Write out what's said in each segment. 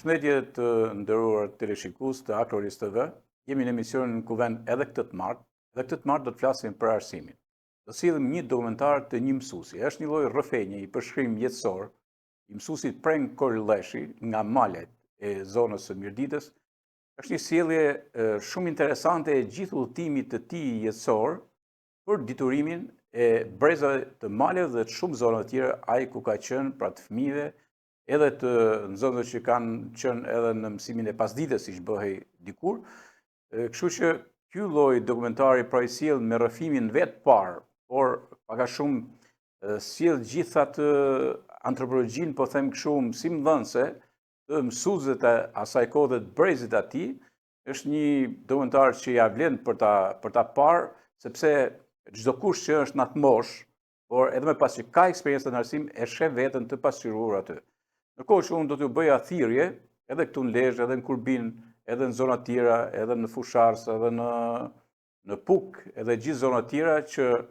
Përshëndetje të nderuar teleshikues të Akroris TV. Jemi në emisionin Kuvend edhe këtë të martë. Dhe këtë të martë do të flasim për arsimin. Do sillim një dokumentar të një mësuesi. Është një lloj rrëfenje i përshkrim jetësor i mësuesit Prenk Korilleshi nga malet e zonës së Mirditës. Është një sjellje shumë interesante e gjithë udhëtimit të tij jetësor për diturimin e brezave të maleve dhe të shumë zonave të tjera ai ku ka qenë pra të fëmijëve, edhe të nxënësve që kanë qenë edhe në mësimin e pasdites, siç bëhej dikur. Kështu që ky lloj dokumentari pra i sjell me rrëfimin vetë parë, por pak a shumë sjell gjithë atë antropologjinë, po them kështu, mësimdhënëse të mësuesve të asaj kohe dhe të brezit atij. Është një dokumentar që ja vlen për ta parë, sepse çdo kush që është në atë moshë, por edhe me pas që ka eksperiencë në arsim, e sheh veten të pasqyruar aty. Ndërkohë që unë do t'ju bëja thirrje edhe këtu në Lezhë, edhe në Kurbin, edhe në zona tjera, edhe në Fushars, edhe në Puk, edhe gjithë zona tjera, që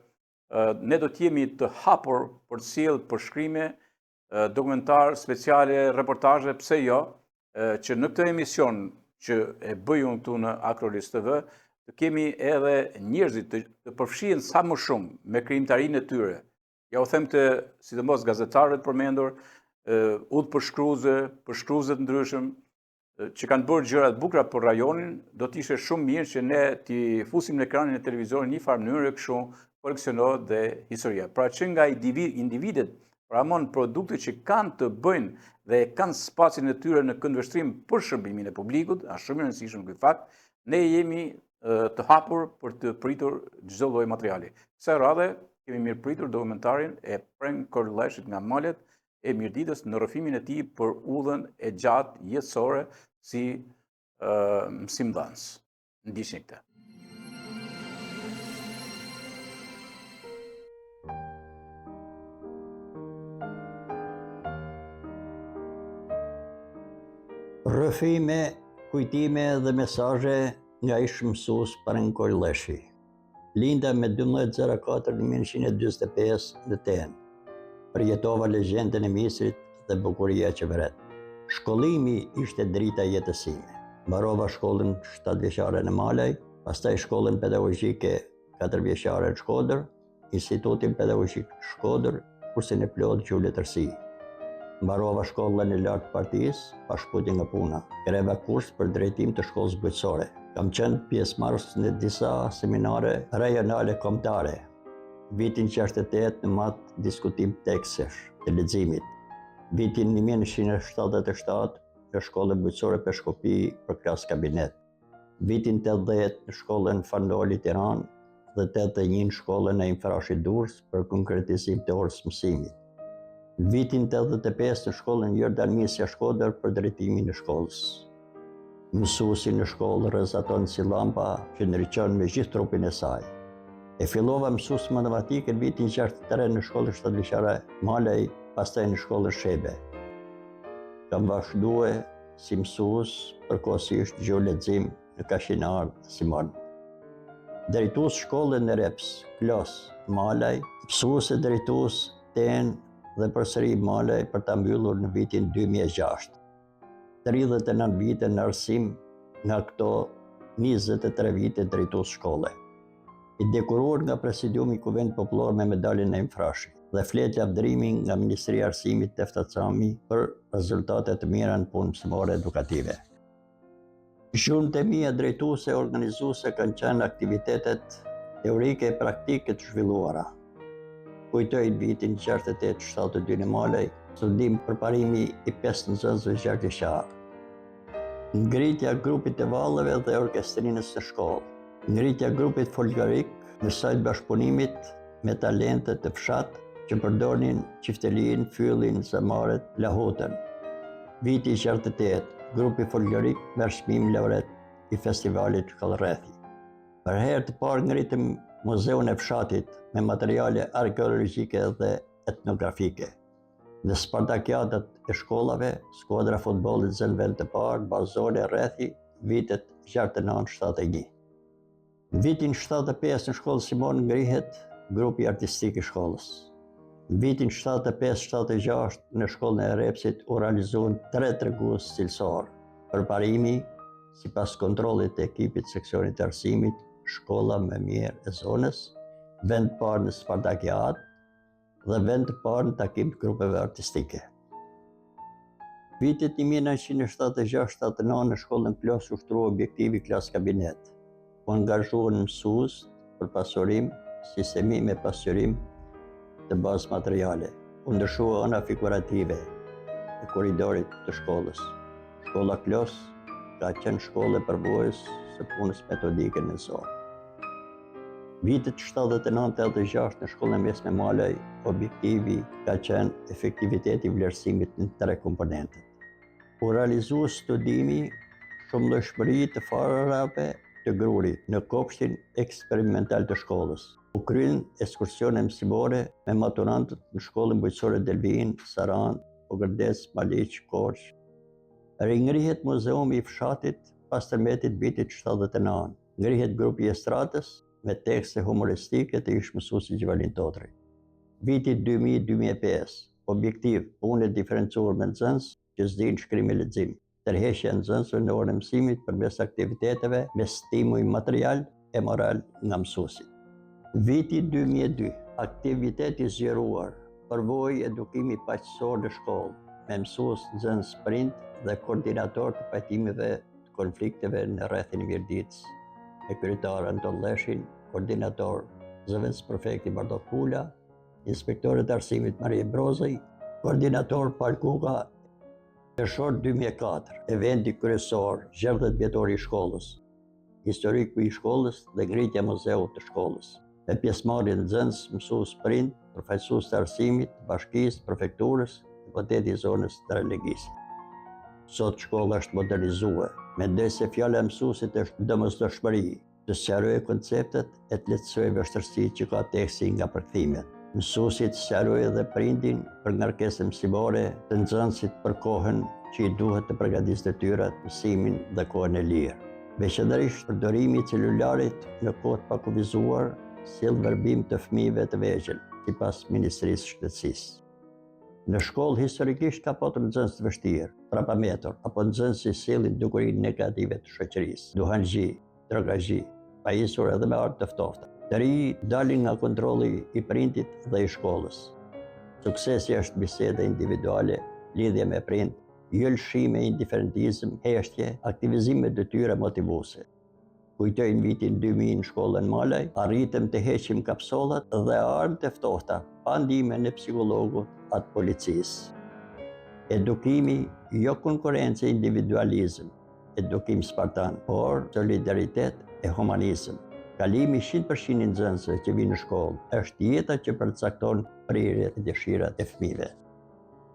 ne do t'jemi të hapur për të sjellë përshkrime, dokumentar, speciale, reportazhe, pse jo, që në këtë emision që e bëj unë këtu në Akrolis TV, të kemi edhe njerëzit të përfshihen sa më shumë me krijimtarinë e tyre. Ja u them të sidomos gazetarët përmendur, përshkruese të ndryshëm, që kanë bërë gjëra të bukura për rajonin. Do të ishte shumë mirë që ne t'i fusim në ekranin e televizionit një farë mënyrë kështu koleksionohet dhe historia. Pra që nga individet pramon produkte që kanë të bëjnë dhe kanë spacin e tyre në këndvështrim për shërbimin e publikut, është shumë i rëndësishëm ky fakt, ne jemi të hapur për të pritur çdo lloj materiali. Kësaj radhe kemi mirëpritur dokumentarin e Prenk Korilleshit nga malet e Mirditës në rrëfimin e tij për udhën e gjatë jetësore si mësimdhënës. Ndiqni këtë. Rrëfime, kujtime dhe mesazhe nga ish mësues Prenk Korilleshi. Linda me 12/04/1945 në Ten. Përjetova legjendën e Misrit dhe bukuria që vret. Shkollimi ishte drita jetës sime. Mbarova shkollën 7 vjeçare në Malaj, pastaj shkollën pedagogjike 4 vjeçare në Shkodër, Institutin Pedagogjik Shkodër, kursin e plot gjuhëletërsi. Mbarova shkollën e lartë partisë, pa shkputje nga puna. Kreva kurs për drejtim të shkollës bujqësore. Kam qenë pjesëmarrës në disa seminare rajonale kombëtare. Vitin 68 në matë diskutim tekstesh të leximit. Vitin 1977 në shkollën bujqësore Peshkopi për klasë kabinet. Vitin 80 në shkollën Fandoli Tiranë dhe 81 në shkollën e Infrashi Durrës për konkretizim të orës mësimit. Vitin 85 në shkollën Jordan Misja Shkodër për drejtimin e shkollës. Mësuesi në shkollë rrezaton si llampa që ndriçon me gjithë trupin e saj. E fillova mësues matematikë në vitin 63 në shkollën 7 vjeçare Malaj, pastaj në shkollën Shebe. Kam vazhduar si mësues përkohësisht gjuhëlexim në Kashinar Simon. Drejtues shkollën në Reps, Klos, Malaj, mësuese drejtues Ten dhe përsëri Malaj për ta mbyllur në vitin 2006. 39 vite në arsim, nga këto 23 vite drejtues shkolle. I dekoruar nga Presidiumi Kuvend Popullor me medaljen e Infrashi dhe flet lavdërimi nga Ministria e Arsimit Tefta Cami për rezultate të mira në punë mësimore edukative. Zhurmët e mia drejtuese e organizuese kanë qenë aktivitetet teorike e praktike të zhvilluara. Kujtoj vitin 68-72 në Malaj, studim përparimi i 5 nxënësve gjarkëshar. Ngritja grupit të vallëve dhe orkestrinës së shkollë. Ngritja grupit folklorik në sajt bashkëpunimit me talente të fshat që përdornin qiftelin, fyllin, zamaret, lahutën. Viti 68, grupi folklorik merr çmim laureat i festivalit Shkallrrethi. Për herë të parë ngritëm muzeun e fshatit me materiale arkeologjike dhe etnografike. Në spartakiadat e shkollave, skuadra futbollit zën vend të parë, bazone Rrethi, vitet 69-71. Në vitin 75 në shkollë Simon ngrihet grupi artistik i shkollës. Në vitin 75-76 në shkollën e Repsit u realizuan 3 tregues cilësor. Përparimi, sipas kontrollit të ekipit seksionit të arsimit, shkolla më mirë e zonës, vend parë në Spartakiat dhe vend parë në takim të grupeve artistike. Vitet 1976-79 në shkollën Plos u shtrua objektivi klas kabinet. U angazhuan mësues për pasurim, sistemim e pasurim të bazë materiale. U ndryshua ana figurative e korridorit të shkollës. Shkolla Plos ka qenë shkollë e përvojës së punës metodike në zonë. Vitet 79-86 në shkollën mesme Malaj, objektivi ka qenë efektiviteti i vlerësimit në 3 komponentet. U realizua studimi shumëllojshmëri të farave të grurit në kopshtin eksperimental të shkollës. U kryen ekskursione mësimore me maturantët në shkollën bujqësore Delvin, Saran, Pogërdes, Maliq, Korç. Ringrihet muzeumi i fshatit pas tërmetit vitit 79. Ngrihet grupi i estradës me tekste humoristike të ish mësuesi Gjivalin Totri. Viti 2000-2005, objektiv punë diferencuar me nxënës që s'din shkrim e lexim. Tërheqja e nxënësve në orën e mësimit përmes aktiviteteve me stimuj material e moral nga mësuesit. Viti 2002, aktiviteti zgjeruar, përvojë edukimi paqësor në shkollë, me mësues, nxënës, prind dhe koordinator të pajtimeve të konflikteve në rrethin e Mirditës, me kryetar Anton Leshin, koordinator zëvendës prefekti Bardot Pula, inspektorët e arsimit Marie Brozaj, koordinator Palkuka. Qershor 2004, eventi kryesor, 60 vjetori i shkollës, historiku i shkollës dhe ngritja muzeut të shkollës, me pjesëmarrje nxënës, mësues, prind, përfaqësues të arsimit, bashkisë, prefekturës, deputeti i zonës të relegisit. Sot shkolla është modernizuar, mendoj se fjala e mësuesit është domosdoshmëri, të sqarojë konceptet e të lehtësojë vështirësitë që ka teksti nga përkthimet. Mësuesit sqarojë dhe prindin për ngarkesën mësimore, të nxënësit për kohën që i duhet të përgatisë detyrat, mësimin dhe kohën e lirë. Veçanërisht përdorimi i celularit në kohë të pakuvizuar sjell verbim të fëmijëve të vegjël, sipas Ministrisë së Shtetësisë. Në shkollë historikisht ka patur nxënës të vështirë, trapametur, apo nxënës që sjellin dukuri negative të shoqërisë, duhanxhi, drogazhi, pajisur edhe me art të ftofta. Të ri dalin nga kontrolli i prindit dhe i shkollës. Suksesi është biseda individuale, lidhje me prind, jo lëshime, indiferentizëm, heshtje, aktivizim me detyra motivuese. Kujtoj në vitin 2000 në shkollën Malaj, arritëm të heqim kapsollat dhe armë të ftohta, pa ndihmën e psikologut atë policisë. Edukimi, jo konkurrencë e individualizëm, edukim spartan, por solidaritet e humanizëm. Kalimi 100% i nxënësve që vinë në shkollë është jeta që përcakton prirjet e dëshirat e fëmijëve.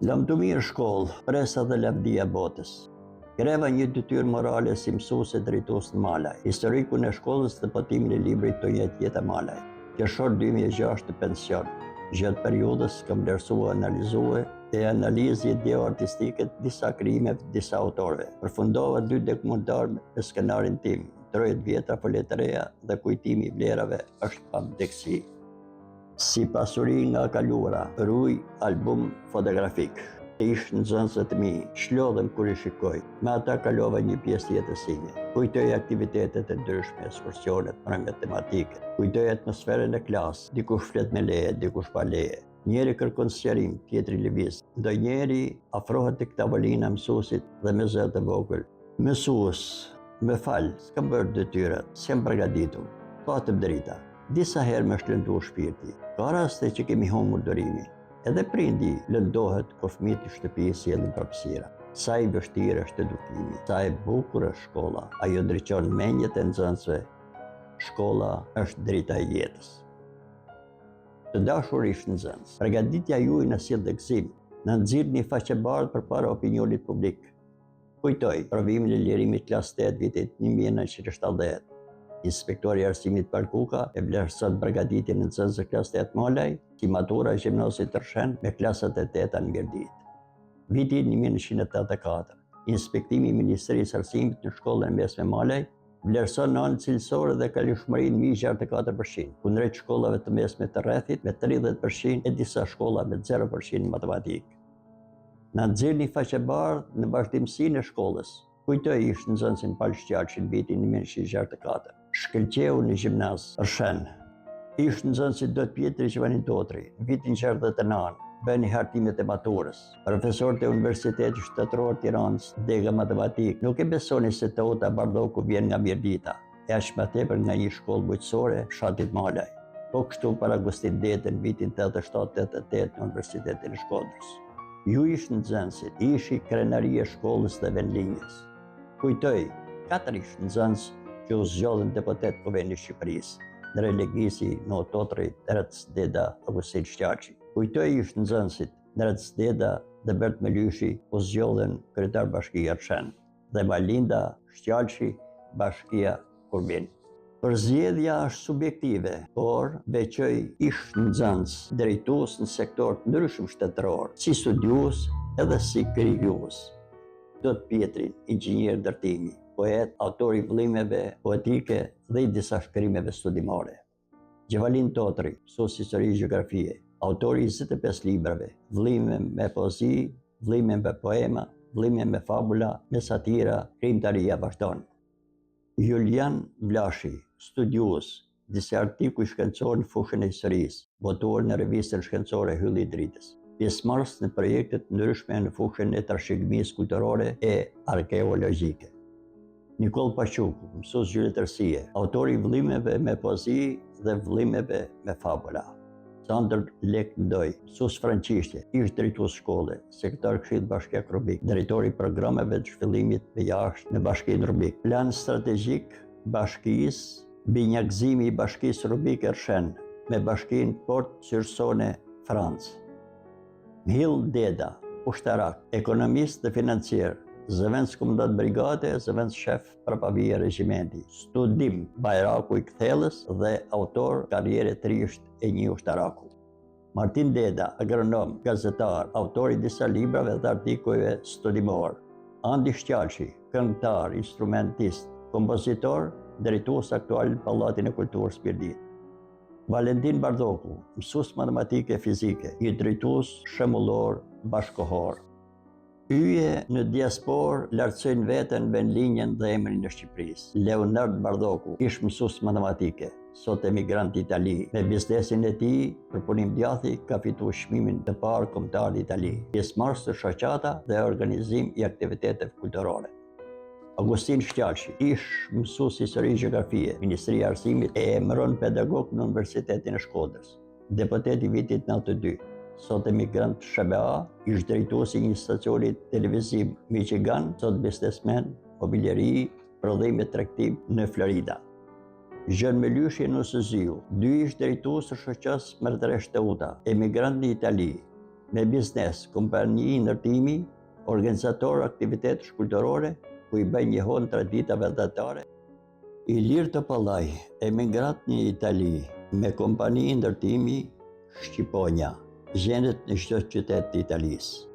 Lamtumi në shkollë, presa dhe lavdia botës. Kreva një detyrë morale si mësuese drejtues në Malaj. Historiku në shkollës dhe botimin e librit të jeta Malaj. Qershor 2006 të pension. Gjatë periudhës kam vlerësuar, analizuar e analizë ideo artistike të disa krijimeve të disa autorëve. Përfundova 2 dokumentar me skenarin tim. 30 vjetra foljetëreja dhe kujtimi i vlerave është pamdekësi. Si pasuri nga kaluara, ruaj album fotografik. Ish nxënësve të mi, shlodhem kur i shikoj. Me ata kalova një pjesë të jetës time. Kujtoj aktivitetet e ndryshme, ekskursionet, matematike. Kujtoj atmosferën e klasë, dikush flet me leje, dikush pa leje. Njeri kërkon sqarim, tjetri lëviz. Ndonjëri afrohet tek tavolina mësuesit dhe me zë të vogël. Mësues, më fal, s'kam bërë detyrat, s'jam përgatitur. Patëm drita. Disa herë më është lënduar shpirti. Ka raste që kemi humbur durimin. Edhe prindi lëndohet kur fëmijët i shtëpisë sjellin përgjegjësira. Sa i vështirë është edukimi, sa e bukur është shkolla, ajo ndriçon mendjet e nxënësve. Shkolla është drita e jetës. Të dashur ish nxënës, përgatitja juaj na sjell gëzim, na nxirr një faqe bardhë përpara opinionit publik. Kujtoj provimin e lirimit klas 8 vitit 1970. Inspektori i arsimit Palkuka e vlerëson përgatitjen e nxënësve klas 8 Malaj, si matura e gjimnazit Tërshen me klasat e 8 në Mirdit. Viti 1984, inspektimi i Ministrisë së Arsimit në shkollën mesme Malaj Vlerëson në anë cilësore dhe kalishmërinë mbi 64%, kundrejt shkollave të mesme të rrethit me 30% e disa shkolla me 0% matematikë. Na nxjerrni faqe bardhë në vazhdimsinë e shkollës. Kujtoj ish nxënësin Pal Shqalçi në vitin 1964. Shkëlqeu në gjimnaz Rrshen. Ish nxënësi Dot Pjetri Gjvanin Totri në vitin 69. Bëni hartimet e maturës. Profesorët e Universitetit Shtetëror Tiranës, dega matematik, nuk e besoni se Teota Bardoku vjen nga Mirdita, e aq më tepër nga një shkollë bujqësore fshatit Malaj. Po kështu para Agustin Dete në vitin 87-88 në Universitetin e Shkodrës. Ju ish nxënësit, ishi krenaria e shkollës dhe vendlinjës. Kujtoj, 4 ish nxënës që u zgjodhen deputet Kuvendit të Shqipërisë, Ndrej Legisi, No Totri, Erec Deda, Agustin Shqalçi. Kujtoj ish nxënësit, Erec Deda dhe Bert Melyshi u zgjodhen kryetar Bashkia Rrshen dhe Malinda Shqalçi, Bashkia Kurbin. Përzgjedhja është subjektive, por veçoj ish nxënës drejtues në sektor të ndryshëm shtetëror, si studiues edhe si krijues. Dot Pjetrin, inxhinier ndërtimi, poet, autor i vëllimeve poetike dhe i disa shkrimeve studimore. Gjvalin Totri, mësues histori dhe gjeografie, autor i 25 librave, vëllime me poezi, vëllime me poema, vëllime me fabula, me satira, krijimtaria vazhdon. Julian Vlashi, studiues, disa artikuj shkencor në fushën e historisë, botuar në revistën shkencore Hylli i Dritës. Pjesëmarrës në projekte të ndryshme në fushën e trashëgimisë kulturore e arkeologjike. Nikol Paquku, mësues gjuletërsie, autor i vëllimeve me poezi dhe vëllimeve me fabula. Sandër Lek Ndoj, mësues franqishtje, ish drejtues shkolle, sekretar Këshillit Bashkiak Rubik, drejtori i programeve të zhvillimit me jashtë në Bashkinë Rubik. Plan strategjik bashkisë, binjakëzimi i Bashkisë Rubik Rrshen me Bashkinë Port Syrsone, Francë. Mihill Deda, ushtarak, ekonomist dhe financier, zëvendës komandat brigade, zëvendës shef prapavia regjimenti, studim Bajraku i Kthellës dhe autor karriere trisht e një ushtaraku. Martin Deda, agronom, gazetar, autor i disa librave dhe artikujve studimor. Andi Shqalçi, këngëtar, instrumentist, kompozitor, drejtues aktual në Pallatin e Kulturës Mirdit. Valentin Bardoku, mësues matematike e fizike, i drejtues shembullor bashkohor. Hyje në diasporë lartësojnë veten vendlinjën dhe emrin e Shqipërisë. Leonard Bardoku, ish mësues matematike, sot emigrant në Itali. Me biznesin e tij, për punim djathi, ka fituar çmimin të parë kombëtar në Itali. Pjesëmarrës të shoqata dhe organizim i aktiviteteve kulturore. Agustin Shqalçi, ish mësues histori dhe gjeografie, Ministria e Arsimit, e emëron pedagog në Universitetin e Shkodrës. Deputet i vitit 92. Sot emigrant SBA, ish drejtues i një stacioni televiziv Michigan, sot biznesmen, mobiljeri, prodhim e tregtim në Florida. Zhën Melyshi në Sëziu, 2 ish drejtues të shoqës Mërtëresh Teuta, emigrant në Itali, me biznes, kompani ndërtimi, organizator aktivitetesh kulturore, ku i bën njehon traditave datare. Ilir Topallaj, emigrant në Itali, me kompani ndërtimi Shqiponja, gjendet në çdo qytet të Italisë.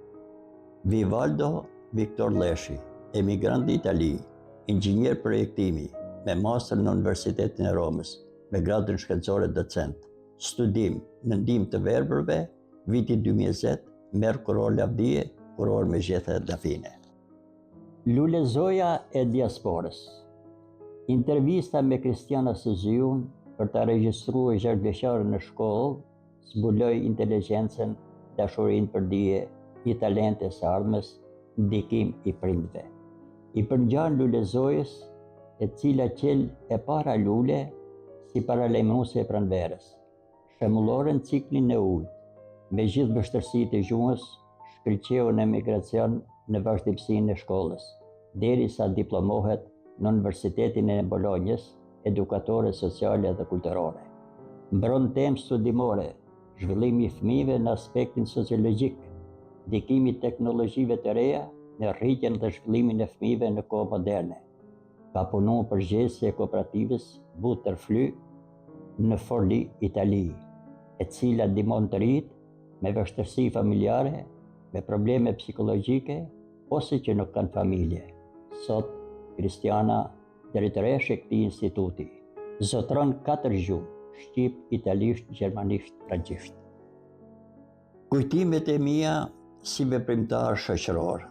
Vivaldo Viktor Leshi, emigrant në Itali, inxhinier projektimi, me master në Universitetin e Romës, me gradën shkencore docent. Studim në ndihmë të verbërve, viti 2020, merr kuror lavdie, kuror me gjethe dafine. Lule Zoja e diasporës. Intervista me Kristiana Sëziun për ta regjistruar 6 vjeçare në shkollë, zbuloi inteligjencën, dashurinë për dije, një talent e së ardhmes, ndikim i prindve. I përngjan Lule Zojës, e cila qel e para Lule si paralajmëruese e pranverës, shembullore në ciklin e ujit, me gjithë vështirësitë e gjuhës, shkëlqeu në emigracion në vazhdimsinë e shkollës, derisa diplomohet në Universitetin e Bolonjës, edukatore sociale dhe kulturore. Mbron temë studimore, zhvillimi i fëmijëve në aspektin sociologjik, ndikimi i teknologjive të reja në rritjen dhe zhvillimin e fëmijëve në kohë moderne. Ka punuar përgjegjësi e kooperativës Butterfly në Forlì, Itali, e cila ndihmon të rinjt me vështirësi familjare, me probleme psikologjike ose që nuk kanë familje. Sot, Kristiana drejtoresh e këtij instituti. Zotron 4 gjuhë: shqip, italisht, gjermanisht, francisht. Kujtimet e mia si veprimtar shoqëror.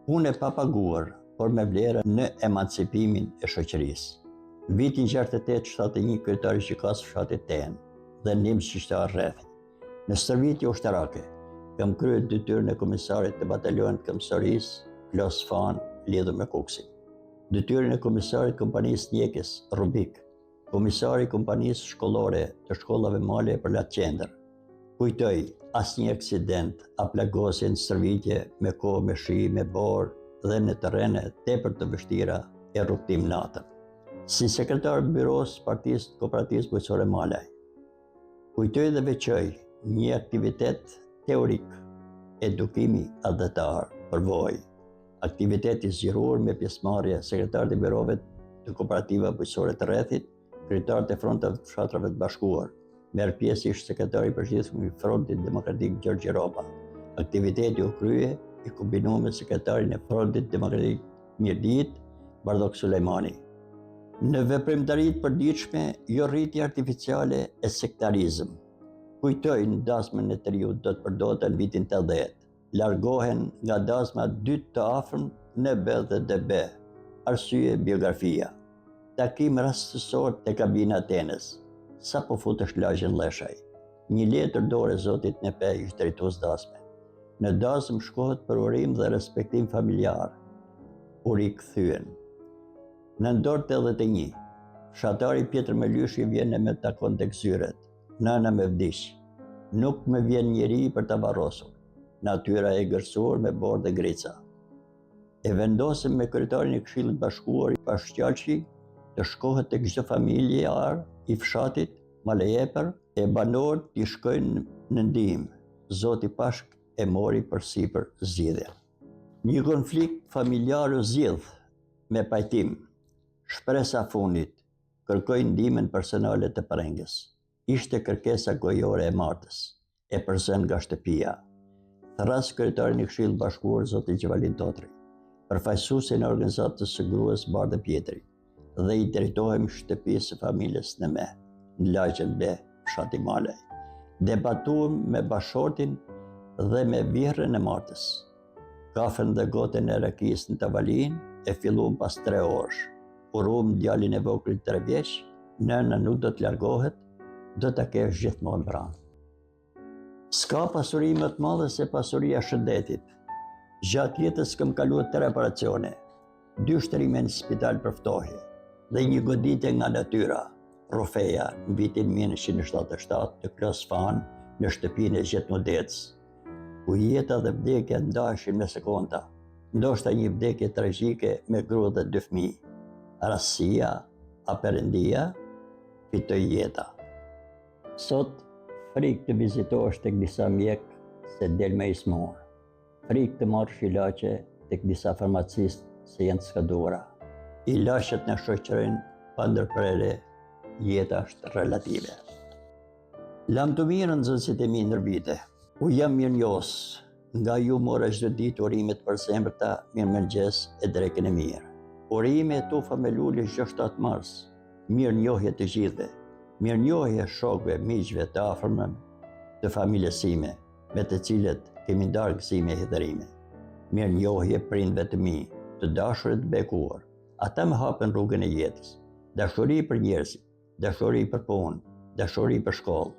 Punë e papaguar, por me vlerë në emancipimin e shoqërisë. Vitin 68-71 kryetari i gjykatës fshatit Ten dhe nim shqiptar rreth. Në stërvitje ushtarake, kam kryer detyrën e komisarit të batalionit këmbësarisë Klos Fan lidhur me Kuksin. Detyrën e komisarit kompanisë Njekës Rubik, komisari i kompanisë shkollore të shkollave male për Lat Qendër. Kujtoj asnjë aksident, plagosje në stërvitje me kohë, me shi, me borë dhe në terrene tepër të vështira e rrugtim natën. Si sekretar byros Partisë Kooperativës Bujqësore Malaj, kujtoj dhe veçoj një aktivitet teorik, edukimi adhetar, përvojë, aktivitet i zgjeruar me pjesëmarrje sekretarit e byrove të kooperativa bujqësore të rrethit, kryetarët e frontave të fshatrave të bashkuar, merr pjesë ish sekretari i përgjithshëm i Frontit Demokratik Gjergj Roba. Aktiviteti u krye i kombinuar me sekretarin e Frontit Demokratik Mirdit Bardok Sulejmani. Në veprimtaritë përditshme, jo rritje artificiale e sektarizëm. Kujtoj në dasmën e triut do të përdoten në vitin 80. Largohen nga dasma 2 të afërm në B dhe DB. Arsye biografia. Takim rastësor te kabina Atenës. Sa po futesh lagjen Leshaj. Një letër dore zotit Nepe, ishte drejtues dasme. Në dasmë shkohet për urim dhe respektim familjar. U rikthyen. Në ndort 81, fshatari Pjetër Melyshi vjen e me takon tek zyret. Nëna me vdiq. Nuk me vjen njeri për ta varrosur. Natyra e gërsuar me bordë dhe grica. E vendosëm me kryetarin e Këshillit Bashkuar i Pashqalçi të shkohet tek çdo familjar i fshatit, malejepër e banorët t'i shkojnë në ndihmë. Zoti Pashk e mori përsipër zgjidhjen. Një konflikt familjar u zgjidh me pajtim. Shpresa fundit, kërkoj ndihmën personale të prengës. Ishte kërkesa gojore e martës, e përzën nga shtëpia. Thras kryetarin e Këshillit Bashkuar zoti Gjevalin Totri, përfaqësuesin e organizatës së gruas Bardë Pjetri, dhe i drejtohem shtëpisë së familjes në me, në lagjen B, fshati Malaj. Debatuam me bashortin dhe me vihrën e martës. Kafen dhe goten e rakisë në tavalin e filluam pas 3 orësh. Urum djalin e vogël 3 vjeç, nëna nuk do të largohet, do ta kesh gjithmonë pranë. S'ka pasuri më të madhe se pasuria e shëndetit. Gjatë jetës kam kaluar 3 operacione, 2 shtrime në spital për ftohje dhe një goditje nga natyra, Rofeja në vitin 1977 të Klos Fan në shtëpinë e Gjetmudec, ku jeta dhe vdekja ndaheshin me sekonda, ndoshta një vdekje tragjike me grua dhe 2 fëmijë. Rastësia, a perëndia, fitoi jeta. Sot, frikë të vizitohesh tek disa mjekë se del me i smur. Frikë të marrësh ilaçe tek disa farmacistë se janë të skaduara. Ilaçet na shoqërojnë pa ndërprerje, jeta është relative. Lam të mirë nxënësit e mi ndër vite. U jam mirënjohës, nga ju mora çdo ditë urimet për zemrta, mirëmëngjes e drekën e mirë. Urime e tufa me lule 7 mars, mirënjohje të gjithëve, mirënjohje shokëve, miqve të afërmëm, të familjes sime, me të cilët kemi ndarë gëzime e hidhërime. Mirënjohje prindve të mi, të dashurit bekuar, ata më hapën rrugën e jetës. Dashuri për njerëzit, dashuri për punë, dashuri për shkollë.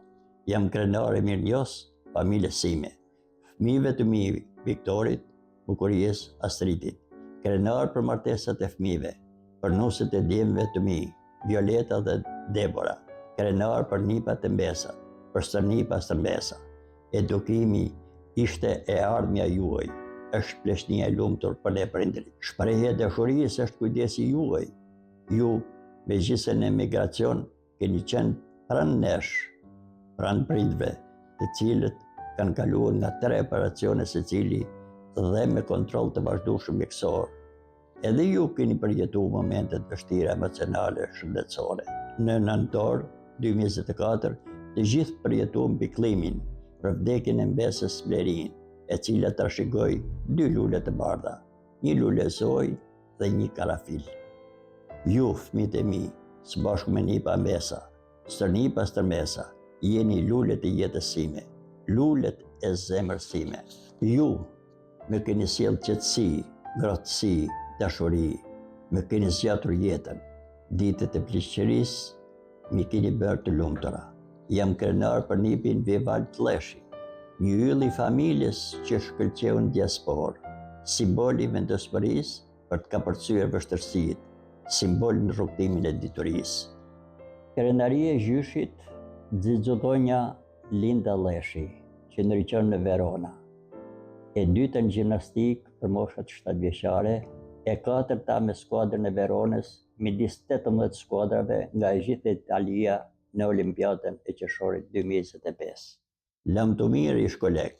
Jam krenar e mirënjohës familjes sime, fëmijëve të mi, Viktorit, Bukurisë, Astridit. Krenar për martesat e fëmijëve, për nuset e djemve të mi, Violeta dhe Debora. Krenar për nipat e mbesa, për stërnipa stërmbesa. Edukimi ishte e ardhmja juaj, është pleshnia e lumtur për ne prindrit. Shprehja e dashurisë është kujdesi juaj. Ju, me gjysën e migracion, keni qenë pranë nesh, pranë prindve, të cilët kanë kaluar nga 3 operacione secili dhe me kontroll të vazhdueshëm mjekësor. Edhe ju keni përjetuar momentet vështira emocionale, shëndetësore. Në nëntor 2024, të gjithë përjetuam pikëllimin për vdekjen e mbesës Blerin, e cila trashëgoi 2 lule të bardha, një lule zoj dhe një karafil. Ju, fëmijët e mi, së bashku me nipa mesa, stërnipa stërmesa, jeni lullet e jetës sime, lullet e zemrës time. Ju, me keni sjellë qetësi, ngrohtësi, dashuri, me keni zgjatur jetën, ditët e pleqërisë, mi keni bërë të lumtura. Jam krenar për nipin Vivald Leshi, një yll i familjes që shkëlqeu në diasporë, simbol i vendosmërisë për të kapërcyer vështirësitë, simbol në rrugtimin e diturisë. Krenaria e gjyshit Xixotonja Linda Leshi, që ndriçon në Verona. E dyta në gjimnastik për moshat 7 vjeçare, e katërta me skuadrën e Veronës midis 18 skuadrave nga e gjithë Italia në Olimpiadën e qershorit 2025. Lam të mirë ish koleg,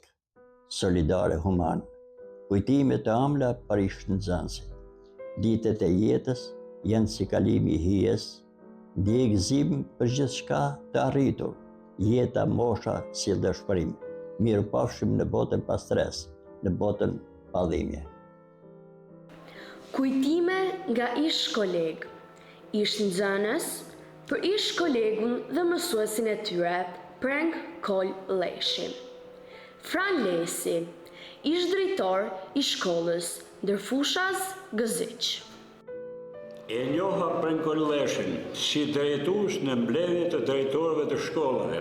solidare human, kujtime të amla për ish nxënësit. Ditët e jetës janë si kalimi i hijes, ndjekëzim për gjithçka të arritur, jeta mosha si dëshpërim. Mirupafshim në botën pa stres, në botën pa dhimbje. Kujtime nga ish koleg, ish nxënës, për ish kolegun dhe mësuesin e tyre, Preng Kol Leshi. Fran Lesi, ish drejtor i shkollës Ndërfushas Gëziq. E njoha Preng Kol Leshin si drejtues në mbledhje të drejtorëve të shkollave,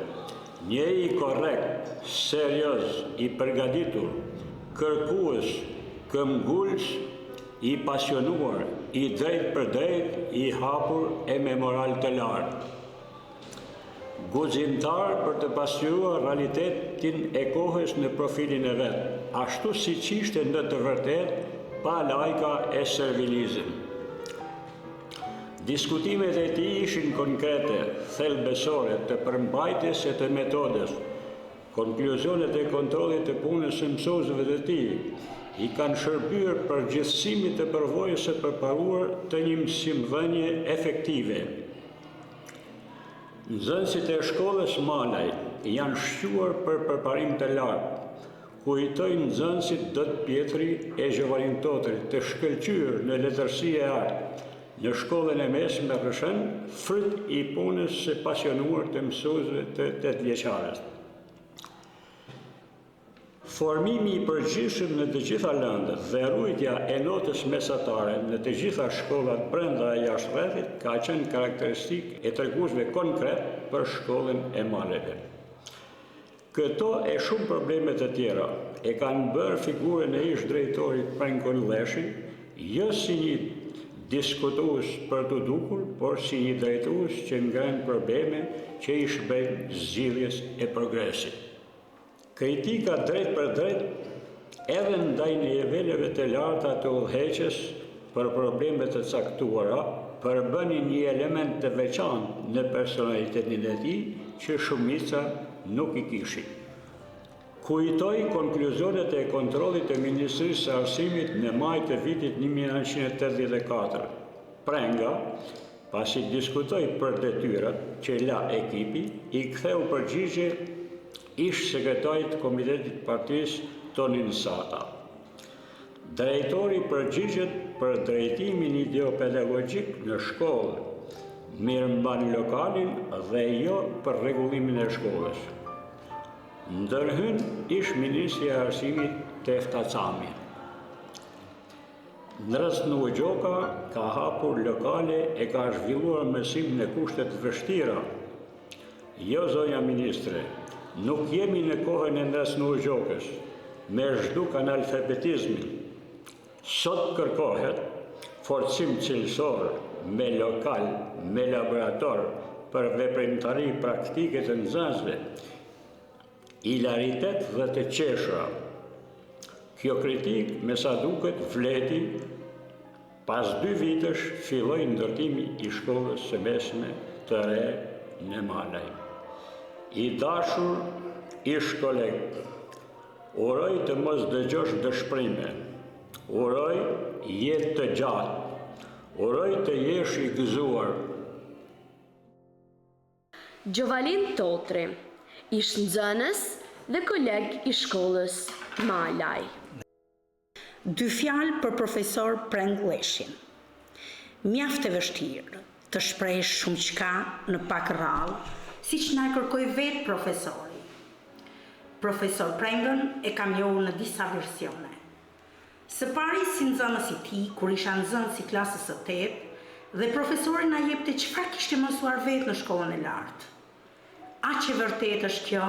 njeri i korrekt, serioz, i përgatitur, kërkues, këmbgulës, i pasionuar, i drejt për drejt, i hapur e me moral të lartë. Guximtar për të pasqyruar realitetin e kohës në profilin e vet, ashtu siç ishte në të vërtetë pa lajka e servilizëm. Diskutimet e tij ishin konkrete, thelbësore, të përmbajtjes së të metodës. Konkluzionet e kontrollit të punës së mësuesve të tij i kanë shërbyer përgjithësimit të përvojës së përparuar të një mësimdhënie efektive. Nxënësit e shkollës Malaj janë shquar për përparim të lartë, kujtojnë nxënësit Dot Pjetri e Gjovanin Totri të shkëlqyer në letërsi e artë, në shkollën e mesme Rëshën, fryt i punës së pasionuar të mësuesve të 8 vjeçarës. Formimi i përgjithshëm në të gjitha lëndët dhe rujtja e notës mesatare në të gjitha shkollat brenda e jashtë rrethit ka qenë karakteristikë e treguesve konkret për shkollën e Maleve. Këto e shumë probleme të tjera e kanë bërë figurën e ish drejtorit Preng Kol Leshi jo si një diskutues për të dukur, por si një drejtues që ngren probleme që i shbejnë zgjidhjes e progresit. Kritika drejt për drejt edhe ndaj niveleve të larta të udhëheqjes për probleme të caktuara përbënin një element të veçantë në personalitetin e tij që shumica nuk i kishin. Kujtoj konkluzionet e kontrollit të Ministrisë së Arsimit në maj të vitit 1984. Prenga, pasi diskutoi për detyrat që la ekipi, i ktheu përgjigje ish sekretarit të Komitetit Partisë Tonin Sata. Drejtori përgjigjet për drejtimin ideopedagogjik në shkollë, mirëmban lokalin dhe jo për rregullimin e shkollës. Ndërhyn ish ministri i Arsimit Tefta Cami. Ndrës Gjoka ka hapur lokale e ka zhvilluar mësim në kushte të vështira. Jo, zonja ministre, nuk jemi në kohën e Ndrës Gjokës, me zhduk analfabetizmin. Sot kërkohet forcim cilësor me lokal, me laborator për veprimtari praktike të nxënësve, hilaritet dhe të qeshura. Kjo kritik, me sa duket, vleti, pas 2 vitesh filloi ndërtimi i shkollës së mesme të re në Malaj. I dashur ish koleg, uroj të mos dëgjosh dëshprime, uroj jetë të gjatë, uroj të jesh i gëzuar. Gjovalin Totri, ish nxënës dhe koleg i shkollës Malaj. 2 fjalë për profesor Preng Leshin. mjaft e vështirë të shprehësh shumë çka në pak rrallë, siç na e kërkoi vetë profesori. Profesor Prengën e kam njohur në disa versione. Së pari si nxënës i tij, kur isha nxënës i klasës së 8, dhe profesori na jepte çfarë kishte mësuar vetë në shkollën e lartë. Aq e vërtetë është kjo,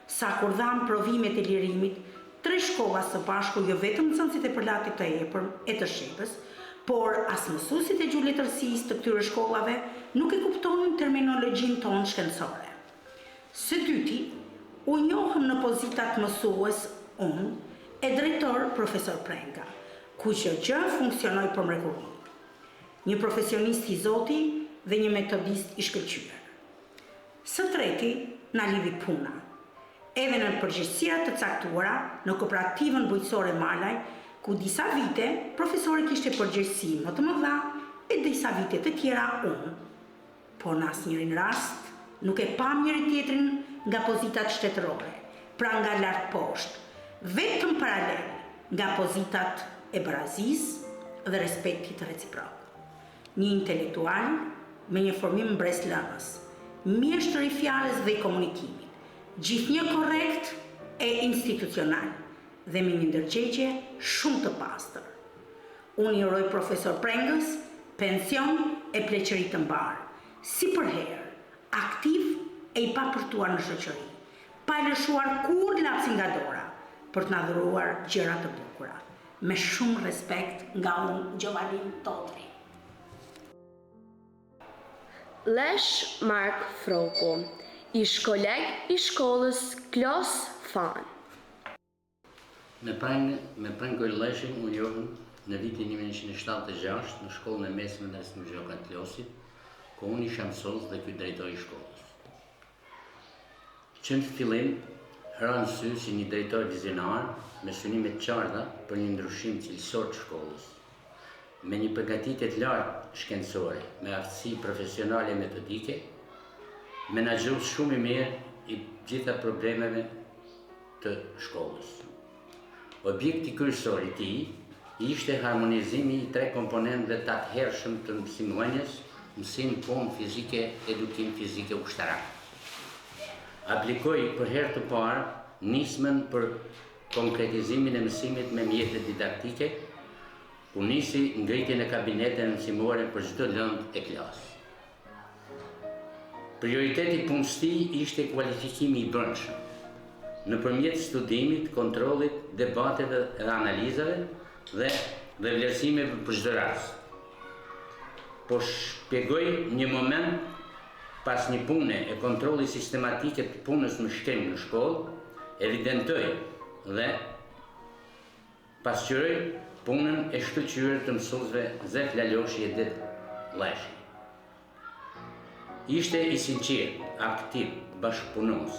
sa kur dham provimet e lirimit, 3 shkolla së bashku, jo vetëm nxënësit e përlatit të epër e të shepës, por as mësuesit e gjuhëletërsisë të këtyre shkollave nuk e kuptonin terminologjinë tonë shkencore. Së dyti, u njohëm në pozitat mësues unë e drejtor profesor Prenga, ku çdo gjë funksionoi për mrekulli. Një profesionist i Zoti dhe një metodist i shkëlqyer. Së treti, na lidhi puna. Edhe në përgjegjësira të caktuara në kooperativën bujqësore Malaj, ku disa vite profesori kishte përgjegjësi më të mëdha e disa vite të tjera unë. Por në asnjërin rast nuk e pam njëri tjetrin nga pozitat shtetërore, pra nga lart poshtë, vetëm paralel nga pozitat e barazisë dhe respektit reciprok. Një intelektual me një formim breslënës, mjeshtër i fjalës dhe i komunikimit, gjithnjë korrekt e institucional dhe me një ndërgjegje shumë të pastër. Unë i uroj profesor Prengës pension e pleqëri të mbarë, si përherë, aktiv e i papërtuar në shoqëri, pa e lëshuar kur lapsin nga dora për të na dhuruar gjëra të bukura. Me shumë respekt nga unë, Gjovanin Totri. Lesh Mark Froko, ish koleg i shkollës Klos Fan. Me Prengoj Leshin u njohëm në vitin 1976 në shkollën e mesme në Smë Gjoka të Klosit, ku unë isha mësues dhe ky drejtori i shkollës. Që në fillim, ranë sy si një drejtor vizionar me synime të qarta për një ndryshim cilësor të shkollës, me një përgatitje të lartë shkencore, me aftësi profesionale e metodike, menaxhues shumë i mirë i gjitha problemeve të shkollës. Objekti kryesor i tij ishte harmonizimi i 3 komponentëve të atëhershëm të mësimdhënies, mësim, punë fizike, edukim fizike ushtarak. Aplikoi për herë të parë nismën për konkretizimin e mësimit me mjete didaktike, ku nisi ngritjen e kabineteve mësimore për çdo lëndë e klasë. Prioriteti punës së tij ishte kualifikimi i brendshëm, nëpërmjet studimit, kontrollit, debateve dhe analizave dhe vlerësimeve për çdo rast. Po shpjegoj një moment pas një pune e kontrollit sistematike të punës në shkencë në shkollë, evidentoj dhe pasqyroj punën e shkëlqyer të mësuesve Zef Laloshi e Det Leshi. Ishte i sinqert, aktiv, bashkëpunues,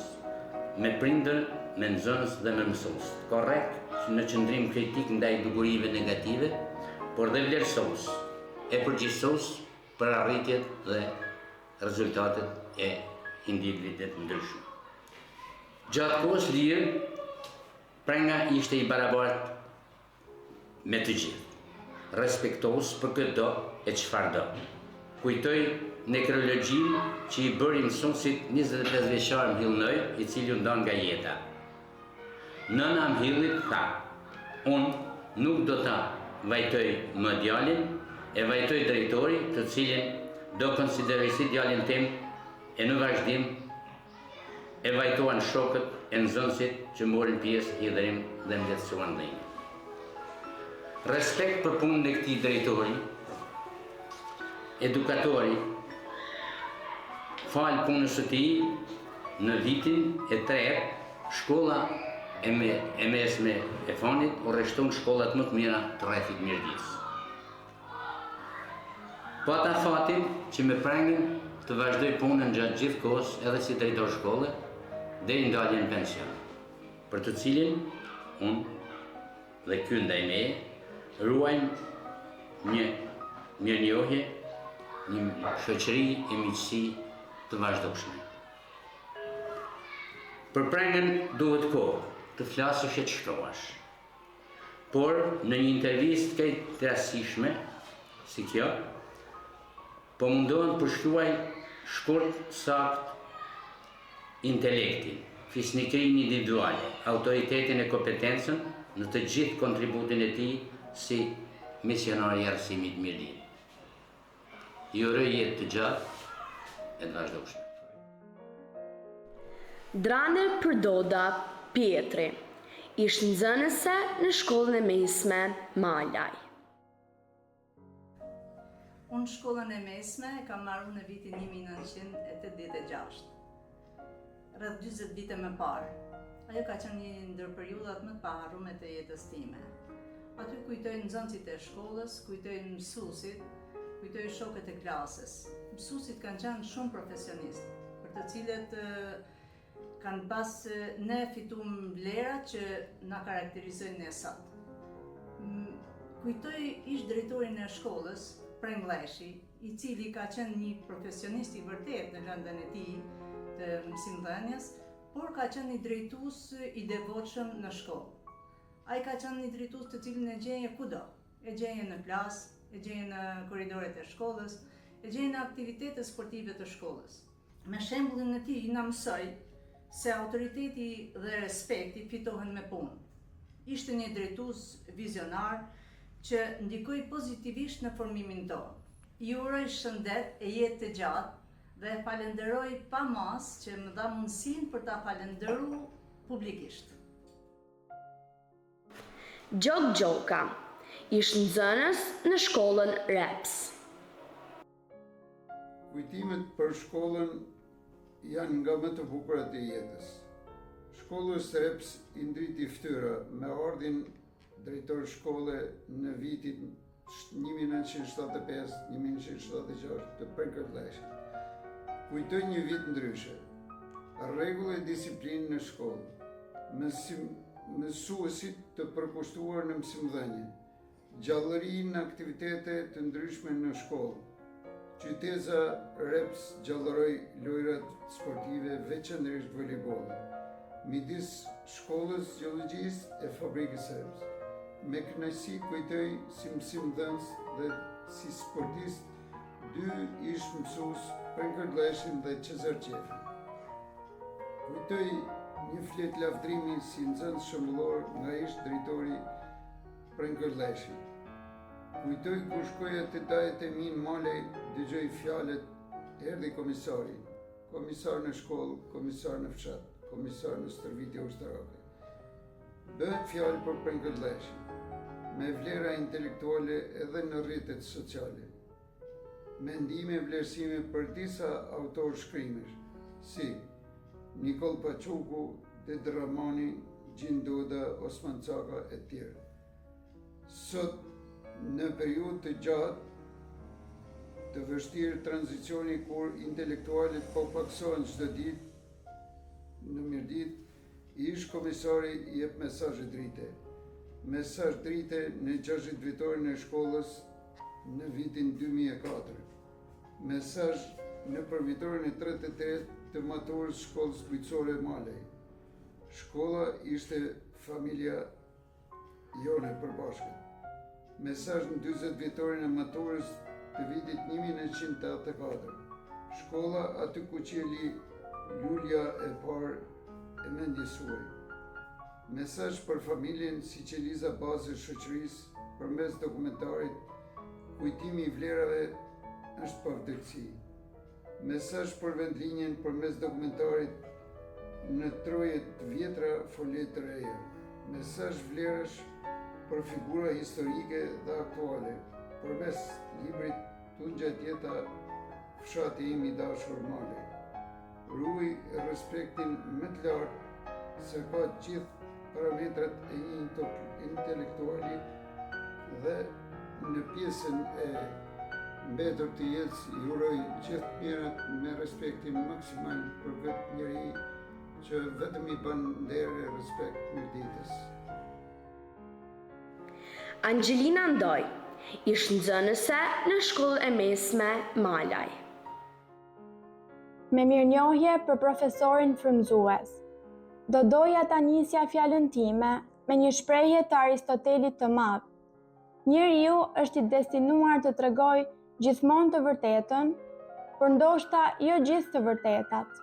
me prindër, me nxënës dhe me mësues, korrekt në qëndrim kritik ndaj dugurive negative, por dhe vlerësues, e përgjegjësues për arritjet dhe rezultatet e individëve të ndryshëm. Gjatë kohës lirë, Prenga ishte i barabartë me të gjithë, respektues për çdo e çfarë do. Kujtoj nekrologjinë që i bëri mësuesit 25 vjeçar Mhillnoj, i cili u ndan nga jeta. Nëna Mhillit tha: "Unë nuk do ta vajtoj më djalin, e vajtoj drejtori, të cilin do konsideroj si djalin tim, e në vazhdim e vajtuan shokët e nxënësit që morin pjesë i dhërim dhe mbledhsuan dhënë." Respekt për punën e këtij drejtori, edukatori, fal punës së tij në vitin e 3, shkolla e mesme e Fonit u rreshton shkollat më të mira të rrethit Mirdis. Po ata fatin që me Prengën të vazhdoj punën gjatë gjithë kohës edhe si drejtor shkolle deri ndaljen në pension, për të cilin unë dhe ky ndaj meje ruajmë një mirënjohje, një shoqëri e miqësi të vazhdueshme. Për Prengën duhet kohë të flasësh e të shkruash, por në një intervistë kaq të rastishme si kjo, po mundohen përshkruaj shkurt, sakt, intelektin, fisnikrinë individuale, autoritetin e kompetencën në të gjithë kontributin e tij si misionar i arsimit mirëdijnë. Ju uroj jetë të gjatë e të vazhdueshme. Drane Përdoda Pietri, ishte nxënëse në shkollën e mesme Malaj. Unë shkollën e mesme e kam marrë në vitin 1986, rreth 40 vite më parë. Ajo ka qenë një ndër periudhat më të paharrume të jetës time. Aty kujtoj nxënësit e shkollës, kujtoj mësuesit, kujtoj shokët e klasës. Mësuesit kanë qenë shumë profesionistë, për të cilët kanë pas ne fituam vlera që na karakterizojnë ne sot. Kujtoj ish drejtorin e shkollës, Preng Leshi, i cili ka qenë një profesionist i vërtet në lëndën e tij të mësimdhënies, por ka qenë një drejtues i devotshëm në shkollë. Ai ka qenë një drejtues të cilin e gjeje kudo. E gjeje në plas, e gjeje në korridoret e shkollës, e gjeje në aktivitetet sportive të shkollës. Me shembullin e tij na mësoi se autoriteti dhe respekti fitohen me punë. Ishte një drejtues vizionar që ndikoi pozitivisht në formimin tonë. Ju uroj shëndet e jetë të gjatë dhe falenderoj pa mas që më dha mundësinë për ta falenderuar publikisht. Gjok Gjoka, ishte nxënës në shkollën Reps. Kujtimet për shkollën janë nga më të bukurat e jetës. Shkollës Reps i ndriti fytyra me ardhin drejtor shkolle në vitin 1975-1976 të Preng Leshit. Kujtoj një vit ndryshe, rregull e disiplinë në shkollë, mësuesit të përkushtuar në mësimdhënie, gjallëri në aktivitete të ndryshme në shkollë. Qyteza Reps gjallëroi lojrat sportive, veçanërisht voleybolin, midis shkollës gjeologjisë e fabrikës Reps. Me kënaqësi kujtoj si mësimdhënës dhe si sportist dy ish mësues, Preng Leshin dhe Cezar Qefin. Kujtoj një flet lavdrimi si nxënës shëmbullor nga ish drejtori Preng Leshi. Kujtoj kur shkoja te dajet e min Malaj, dëgjoj fjalët, erdhi komisari, komisar në shkollë, komisar në fshat, komisar në stërvitje ushtarake. Bëhet fjalë për Preng Leshin, me vlera intelektuale edhe në rrjetet sociale. Mendime vlerësime për disa autor shkrimesh, si Nikol Paçuku, Ded Ramani, Gjindoda, Osman Caka e tjerë. Sot, në periudhë të gjatë të vështirë tranzicioni kur intelektualit po paksohen çdo ditë, në mirëditë, ish komisari jep mesazhe drite. Mesazh drite në 60 vitorin e shkollës në vitin 2004. Mesazh në përvitorin e 38 të maturës shkollës bujqësore Malaj. Shkolla ishte familja jone përbashkët. Mesazh në 40 vitorin e maturës të vitit 1984. Shkolla aty ku qeli lulja e parë e mendjes suaj. Mesazh për familjen si qeliza bazë e shoqërisë përmes dokumentarit Kujtimi i vlerave është pa vdekësi. Mesazh për vendlinjen përmes dokumentarit Në troje të vjetra folet të reja. Mesazh vlerash për figura historike dhe aktuale përmes librit Tungjat jeta fshati im i dashur Malaj. Ruaj respektin më të lartë se ka gjithë parametrat e një intelektuali dhe në pjesën e mbetur të jetës i uroj gjithë mirat me respektin maksimal për këtë njeri që vetëm i bën nder e respekt mirditës. Angelina Ndoj, ishte nxënëse në shkollën e mesme Malaj. Me mirënjohje për profesorin frymëzues. Do doja ta nisja fjalën time me një shprehje të Aristotelit të Madh. Njeriu është i destinuar të tregojë gjithmonë të vërtetën, por ndoshta jo gjithë të vërtetat.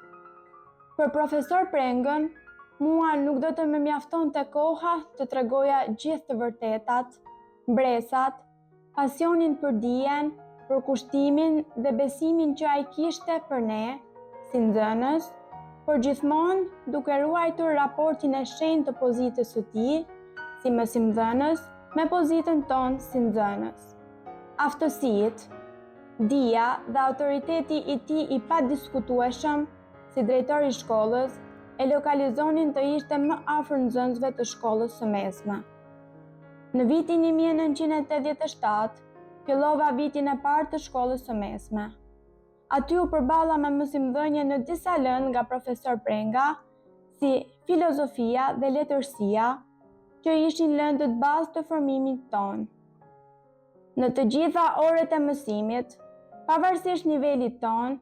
Për profesor Prengën, mua nuk do të më mjaftonte koha të tregoja gjithë të vërtetat, mbresat, pasionin për dijen, për kushtimin dhe besimin që ai kishte për ne, si nxënës, por gjithmonë duke ruajtur raportin e shenjtë të pozitës së tij, si mësimdhënës, me pozitën tonë si nxënës. Aftësitë, dija dhe autoriteti i tij i padiskutueshëm si drejtori i shkollës e lokalizonin të ishte më afër nxënësve të shkollës së mesme. Në vitin 1987, fillova vitin e parë të shkollës së mesme. Aty u përballa me mësimdhënie në disa lëndë nga profesor Prenga, si filozofia dhe letërsia, që ishin lëndët bazë të formimit tonë. Në të gjitha orët e mësimit, pavarësisht nivelit tonë,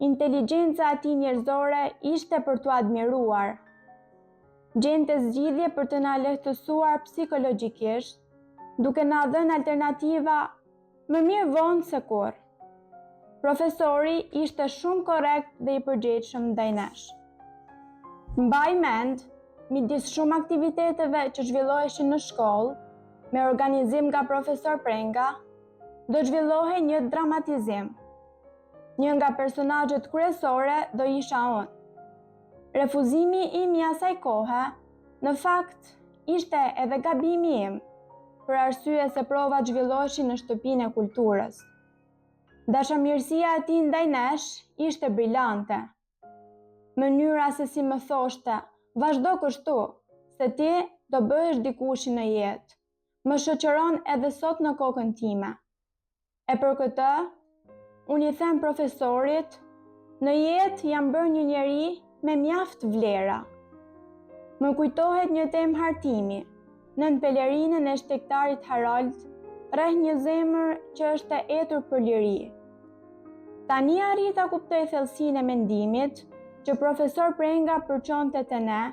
inteligjenca e tij njerëzore ishte për t'u admiruar. Gjente zgjidhje për të na lehtësuar psikologjikisht, duke na dhënë alternativa më mirë vonë se kurrë. Profesori ishte shumë korrekt dhe i përgjegjshëm ndaj nesh. Mbaj mend, midis shumë aktiviteteve që zhvilloheshin në shkollë, me organizim nga profesor Prenga, do zhvillohej një dramatizim. Një nga personazhet kryesore do isha unë. Refuzimi im i asaj kohe, në fakt, ishte edhe gabimi im, për arsye se provat zhvilloheshin në shtëpinë e kulturës. Dashamirësia e tij ndaj nesh ishte brillante. Mënyra se si më thoshte, vazhdo kështu, se ti do bëhesh dikush në jetë. Më shoqëron edhe sot në kokën time. E për këtë, unë i them profesorit, në jetë jam bërë një njeri me mjaft vlera. Më kujtohet një temë hartimi, nën pelerinën e shtektarit Harold, rreth një zemër që është e etur për liri. Tani arrita kuptoj thellësinë e mendimit që profesor Prenga përçonte te ne,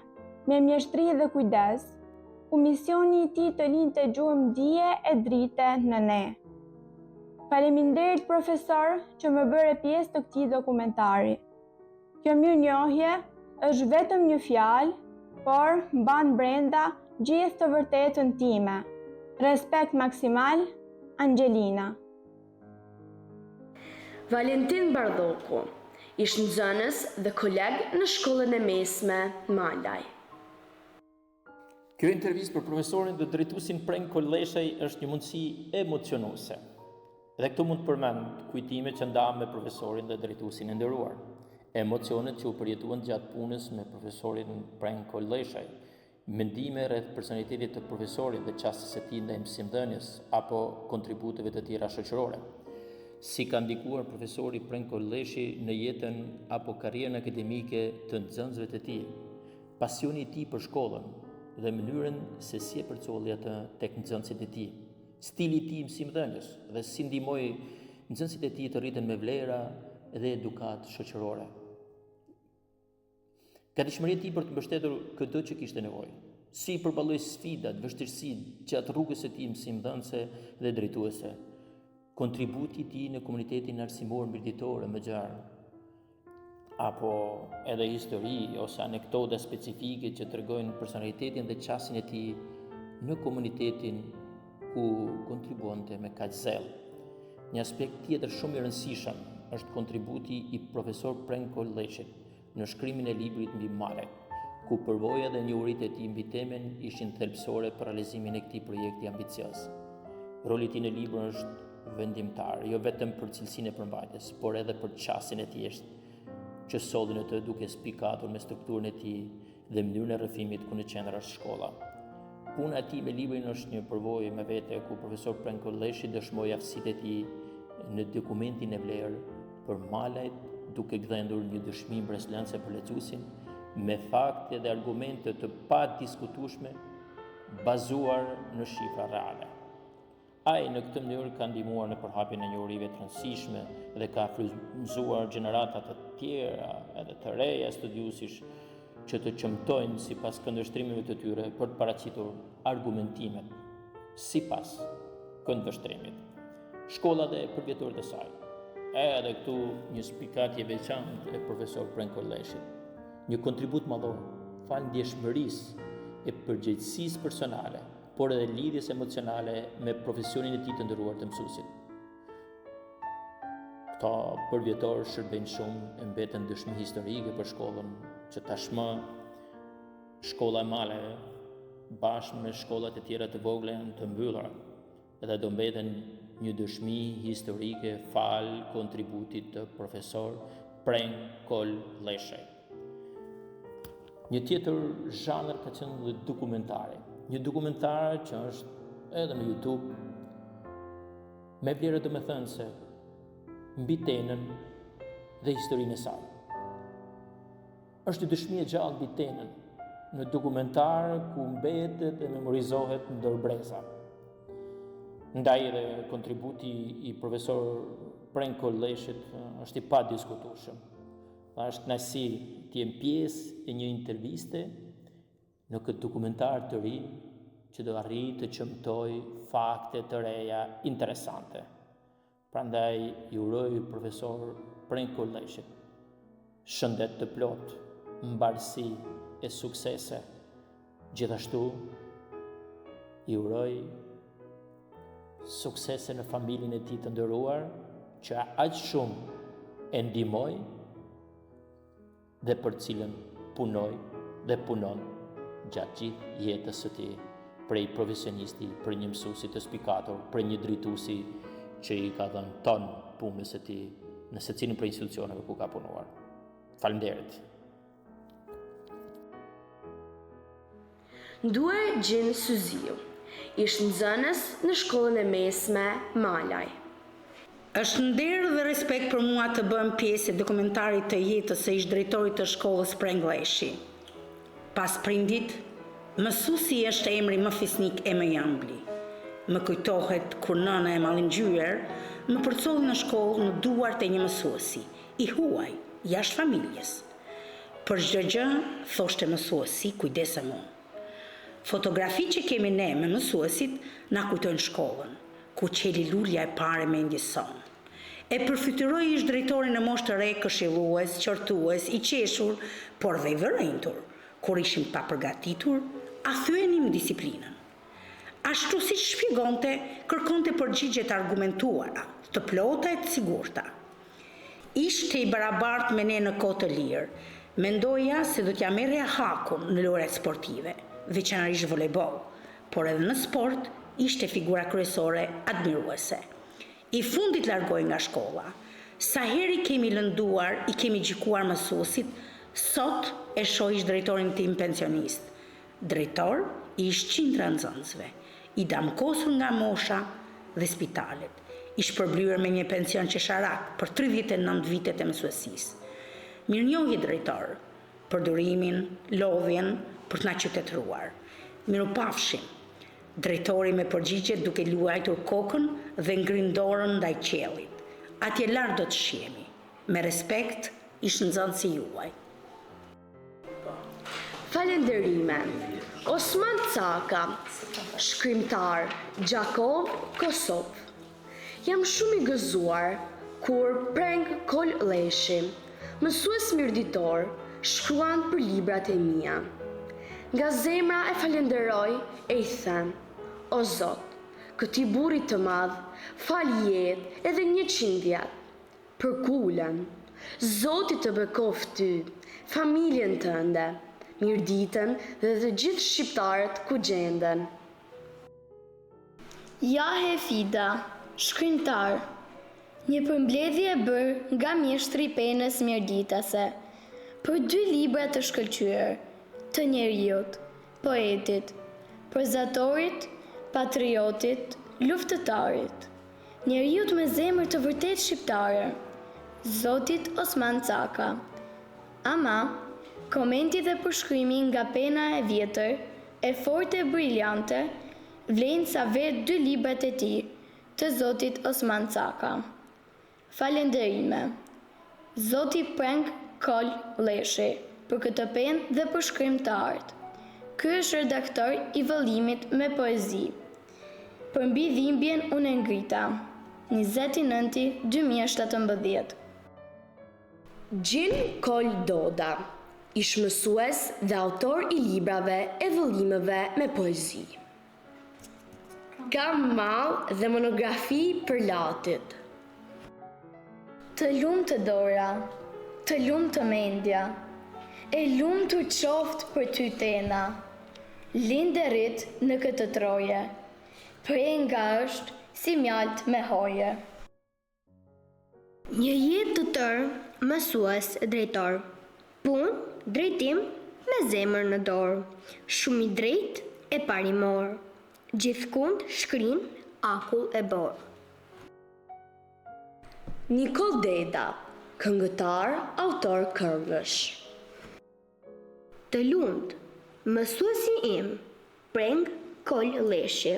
me mjeshtri dhe kujdes, ku misioni i tij të linte gjurmë dije e drite në ne. Faleminderit profesor që më bëre pjesë të këtij dokumentari. Kjo mirënjohje është vetëm një fjalë, por mban brenda gjithë të vërtetën time. Respekt maksimal, Angelina. Valentin Bardhoku, ish nxënës dhe koleg në shkollën e mesme Malaj. Kjo intervistë për profesorin dhe drejtuesin Preng Kolleshaj është një mundësi emocionuese. Dhe këtu mund të përmend kujtimet që ndam me profesorin dhe drejtuesin e nderuar, emocionet që u përjetuan gjatë punës me profesorin Preng Kolleshaj, mendime rreth personalitetit të profesorit dhe çastës së tij ndaj mësimdhënies apo kontributeve të tjera shoqërore. Si ka ndikuar profesori Preng Kolleshi në jetën apo karrierën akademike të nxënësve të tij, pasioni i tij për shkollën dhe mënyrën se si e përcolli atë tek nxënësit e tij, stili i tij mësimdhënies dhe si ndihmoi nxënësit e tij të rriten me vlera dhe edukat shoqërore. Gatishmëria e tij për të mbështetur këtë që kishte nevojë, si përballoi sfidat, vështirësitë gjatë rrugës së tij mësimdhënëse dhe drejtuese, kontributi i tij në komunitetin arsimor mbirditore më gjarë, apo edhe histori ose anekdota specifike që tregojnë personalitetin dhe qasjen e tij në komunitetin ku kontribuonte me kaq zell. Një aspekt tjetër shumë i rëndësishëm është kontributi i profesor Preng Kolleshit në shkrimin e librit mbi Malaj, ku përvoja dhe njohuritë e tij mbi temën ishin thelbësore për realizimin e këtij projekti ambicioz. Roli i tij në libër është vendimtar, jo vetëm për cilësinë e përmbajtjes, por edhe për qasjen e thjeshtë që solli në të duke spikatur me strukturën e tij dhe mënyrën e rrëfimit ku në qendër është shkolla. Puna e tij me librin është një përvojë me vete ku profesor Preng Kolleshi dëshmoi aftësitë e tij në dokumentin e vlerë për Malajt, duke gdhendur një dëshmi mbreslënse për lexuesin me fakte dhe argumente të padiskutueshme bazuar në shifra reale. Ai në këtë mënyrë ka ndihmuar në përhapjen e njohurive të rëndësishme dhe ka frymëzuar gjenerata të tjera edhe të reja studiuesish që të çmtojnë sipas këndvështrimeve të tyre për të paraqitur argumentimet sipas këndvështrimit. shkolla dhe përvjetorit e saj. Edhe këtu një spikatje veçantë e profesor Prenko Leshit, një kontribut madhor, falë ndjeshmërisë e përgjegjësisë personale, por edhe lidhjes emocionale me profesionin e tij të nderuar të mësuesit. Këta përvjetorë shërbejnë shumë e mbeten dëshmi historike për shkollën, që tashmë shkolla e Male, bashkë me shkollat e tjera të vogla të mbyllura, edhe do mbeten një dëshmi historike falë kontributit të profesor Prenko Leshit. Një tjetër zhanër ka qenë dhe dokumentare. Një dokumentar që është edhe në YouTube, me vlerë domethënëse mbi Tenën dhe historinë e saj. Është një dëshmi e gjallë mbi Tenën, në dokumentar ku mbetet e memorizohet ndërbreza. Ndaj edhe kontributi i profesor Prenko Leshit është i padiskutueshëm. Është kënaqësi të jem pjesë e një interviste në këtë dokumentar të ri që do arrijë të çmtoj fakte të reja interesante. Prandaj i uroj profesor Prenko Leshit shëndet të plot, mbarësi e suksese. Gjithashtu i uroj suksese në familjen e tij të nderuar, që aq shumë e ndihmoi dhe për cilën punoi dhe punon gjatë gjithë jetës së tij, prej profesionisti, për një mësuesi të spikator, për një drejtuesi që i ka dhënë ton punës së tij në secilin prej institucioneve ku ka punuar. Faleminderit. Nduar Gjin Syziu ishte nxënës në shkollën e mesme Malaj. Është nder dhe respekt për mua të bëm pjesë e dokumentarit të jetës së ish drejtorit të shkollës Prenko Leshi. Pas prindit, mësuesi është emri më fisnik e më i ëmbël. Më kujtohet kur nëna e mallingjyer më përcolli në shkollë në duart e një mësuesi, i huaj, jashtë familjes. Për çdo gjë, thoshte mësuesi, kujdese mua. Fotografitë që kemi ne me mësuesit na kujtojnë shkollën, ku qeli lulja e parë e mendjes sonë. E përfytyroi ish drejtori në moshë të re, këshillues, qortues, i qeshur, por dhe i vërejtur. Kur ishim pa përgatitur, a thyenim disiplinën. Ashtu si shpjegonte, kërkonte përgjigje të argumentuara, të plota e të sigurta. Ishte i barabartë me ne në kohë të lirë. Mendoja se do t'ja merrja hakun në lojrat sportive, veçanërisht volejboll, por edhe në sport ishte figura kryesore admiruese. I fundit largoi nga shkolla. Sa heri kemi lënduar, i kemi gjykuar mësuesit, sot e shoh ish drejtorin tim pensionist. Drejtor i ish qindra nxënësve, i damkosur nga mosha dhe spitalet. Ish përblyer me një pension qesharak për 39 vitet e mësuesisë. Mirënjohje drejtor, për durimin, lodhjen, për të na qytetëruar. Mirupafshim. Drejtori me përgjigje duke luajtur kokën dhe ngrinë dorën ndaj qiellit. Atje lart do të shihemi. Me respekt, ish nxënësi juaj. Falenderime. Osman Caka, shkrimtar, Gjakov, Kosovë. Jam shumë i gëzuar kur Prenko Leshi, mësues mirëditor, shkruan për librat e mia. Nga zemra e falenderoj e i them: o Zot, këtij burri të madh, fal jetë edhe 100 vjet. Për kulën, Zoti të bekoft ty, familjen tënde, mirëditën dhe të gjithë shqiptarët ku gjenden. Jahe Fida, shkrimtar. Një përmbledhje e bërë nga mjeshtri penës mirëditase, për 2 libra të shkëlqyer, të njeriut, poetit, prozatorit, patriotit, luftëtarit, njeriut me zemër të vërtet shqiptare, Zotit Osman Caka. Ama, komenti dhe përshkrimi nga pena e vjetër, e forte e briljante, vlenë sa vetë 2 librat e tij, të Zotit Osman Caka. Falenderime. Zoti Prenko Leshi, për këtë penë dhe përshkrim të artë. Ky është redaktor i vëllimit me poezi. Për mbi dhimbjen unë e ngrita. 29/2017. Gjin Kol Doda, ish mësues dhe autor i librave e vëllimeve me poezi. Ka mall dhe monografi për latit. Të lumë të dora, të lumë të mendja, e lumë të qoftë për ty tena, linderit në këtë troje, prenga është si mjalt me hoje. Një jetë të tërë, mësues drejtor, punë, drejtim me zemër në dorë, shumë i drejt e parimor, gjithkund shkrim, akull e borë. Nikol Deda, këngëtar, autor këngësh. Të lumtë, mësuesi im, Preng Kol Leshi,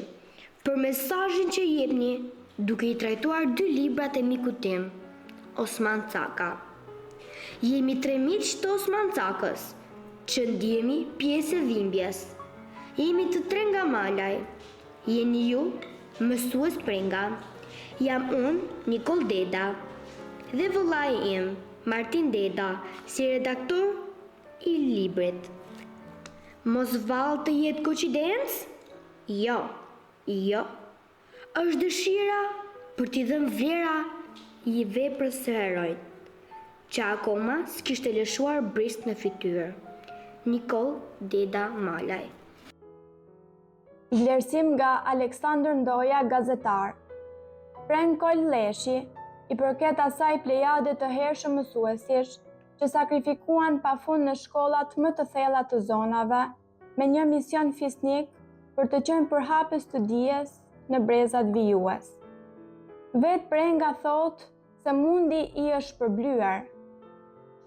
për mesazhin që jepni duke i trajtuar 2 librat e mikut tim, Osman Caka. Jemi 3 miq të Osman Cakës, që ndjemi pjesë e dhimbjes. Jemi të 3 nga Malaj. Jeni ju, mësues Prenga. Jam unë, Nikol Deda, dhe vëllai im, Martin Deda, si redaktor i librit. Mos vallë të jetë koincidencë? Jo, jo. Është dëshira për t'i dhënë vlera i veprës së heroit, që akoma s'kishte lëshuar brisk në fytyrë. Nikol Deda Malaj. Vlerësim nga Aleksandr Ndoja, gazetar. Preng Kol Leshi i përket asaj plejade të hershëm mësuesish që sakrifikuan pafund në shkollat më të thella të zonave me një mision fisnik për të qenë përhapës të dijes në brezat vijues. Vetë Prenga thot se mundi i është përblyer.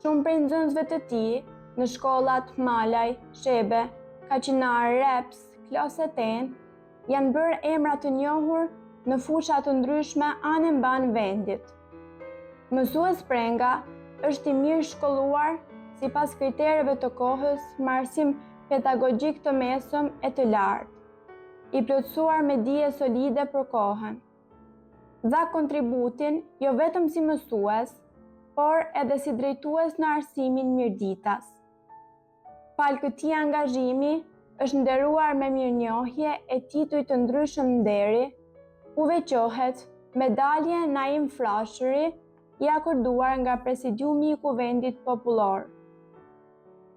Shumë prej nxënësve të tij në shkollat Malaj, Shebe, Kaqinar, Reps, Kloseten janë bërë emra të njohur në fusha të ndryshme anë mban vendit. Mësues Prenga është i mirë shkolluar sipas kritereve të kohës, me arsim pedagogjik të mesëm e të lartë, i plotësuar me dije solide për kohën. Dha kontributin jo vetëm si mësues, por edhe si drejtues në arsimin mirëditas. Fal këtij angazhimi është nderuar me mirënjohje e tituj të ndryshëm nderi, u veqohet medalje Naim Frashëri i akorduar nga Presidiumi i Kuvendit Popullor.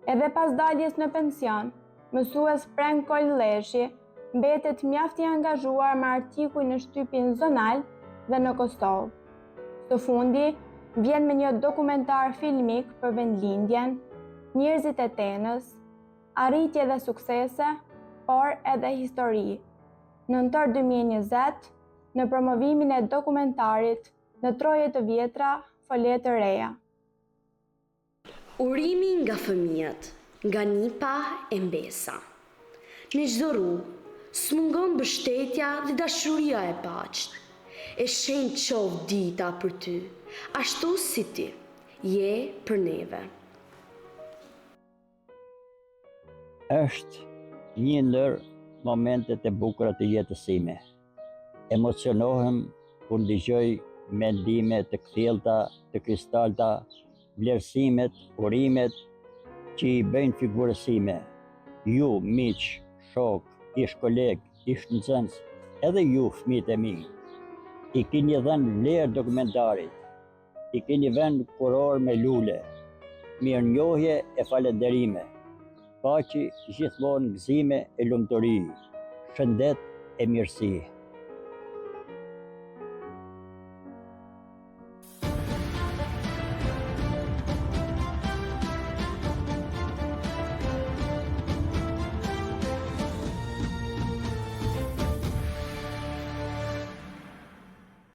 Edhe pas daljes në pension, mësues Preng Kol Leshi mbetet mjaft i angazhuar me artikuj në shtypin zonal dhe në Kosovë. Së fundi, vjen me një dokumentar filmik për vendlindjen, njerëzit e Tenës, arritje dhe suksese, por edhe histori. Nëntor 2020, në promovimin e dokumentarit në troje të vjetra, folet të reja. Urimi nga fëmijët, nga nipa e mbesa. Në çdo rrugë, s'mungon mbështetja dhe dashuria e paqt. E shenjtë qoftë dita për ty, ashtu si ti je për neve. Është një ndër momentet e bukura të jetës time. Emocionohem kur dëgjoj mendime të kthjellta, të kristalta, vlerësimet, urimet që i bëjnë figurës sime. Ju, miq, shok, ish koleg, ish nxënës, edhe ju, fëmijët e mi, i keni dhënë vlerë dokumentarit, i keni vënë kuror me lule, mirënjohje e falënderime, paqi, gjithmonë gëzime e lumturi, shëndet e mirësi.